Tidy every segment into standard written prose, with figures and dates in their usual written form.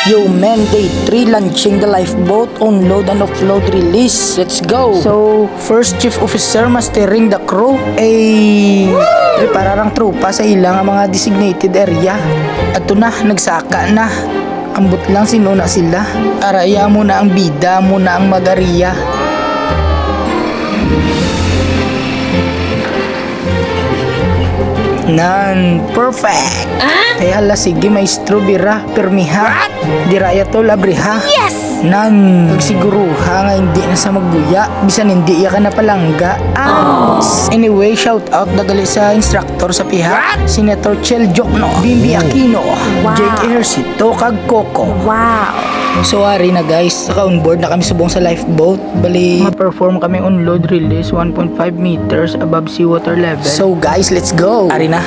Yo man, day 3 launching the lifeboat, unload and offload release. Let's go. So, first chief officer mastering the crew ay parang tropa sa ilang mga designated area. Ato na, nagsaka na. Ambot lang sinuna sila. Araya muna ang bida, muna ang magariya. Nan, perfect. Kaya hala, sige maestro bira, permiha. Diraya to labriha. Yes! Nan, pagsiguruha nga hindi na sa magbuya. Bisan hindi iya ka na palangga. Anyway, shout out dagali sa instructor sa piha. Senator Chel Jokno, Bimbi Aquino, Wow. Jake Ejercito, kag Coco. Wow! So ari na guys, saka on board na kami subong sa lifeboat. Bali, ma-perform kami on load release 1.5 meters above seawater level. So guys, let's go. Ari na.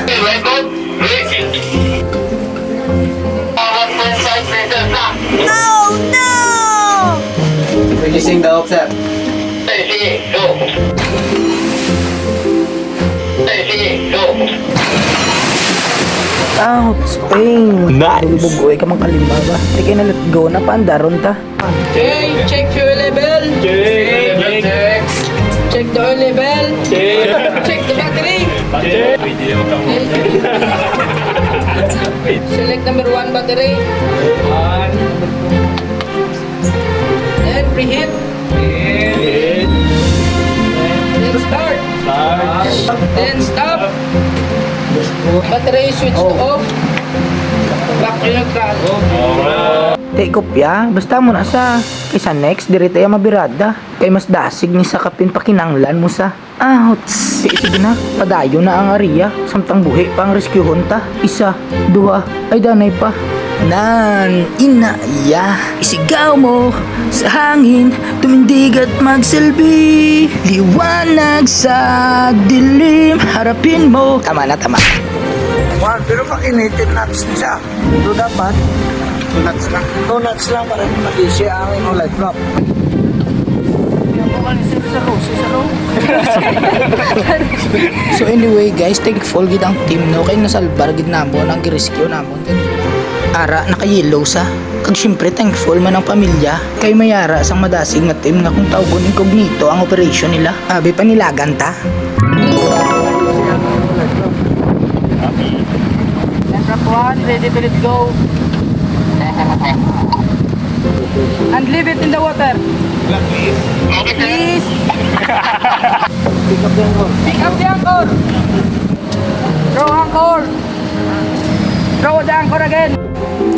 Oh no! Releasing the hook, sir. Out, Spain. Nice. Bubugoy ka mang kalimba ba? Di kayo na let go na pandaron ta. Okay, check fuel level. Check the oil level. Check the battery. Select number 1 battery. Then preheat. Then start. Then stop. Battery switch to off. Back to neutral. Take kopya, basta mo na sa kaysa next, direta yung mabirada. Kay mas dasig ni sa kapin pakinanglan mo sa hots. Sige na, padayo na ang ariya. Samtang buhi pa ang rescue hunta. 1, 2, ay danay pa. Nan, inaya, isigaw mo sa hangin, tumindig at magsilbi. Liwanag sa dilim, harapin mo. Tama na, tama. Pero pakinitin nuts siya. Ito dapat, 2 nuts lang. 2 nuts lang para mag-isi ang inyong light drop. So anyway guys, thankful gid ang team no kay nasalbar gid namon ang rescue namon. Ara naka-yellow sa. Kag syempre thankful man ang pamilya kay mayara sang madasig nga team nga kung tawgon incognito ang operation nila. Abi panilagan ta. Trap 1, ready to let go. And leave it in the water. Please. Pick up the anchor. Throw anchor. Throw the anchor again.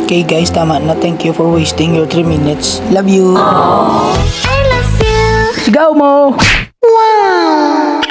Okay guys, tama na. Thank you for wasting your 3 minutes. Love you. I love you! Sigaw mo. Wow!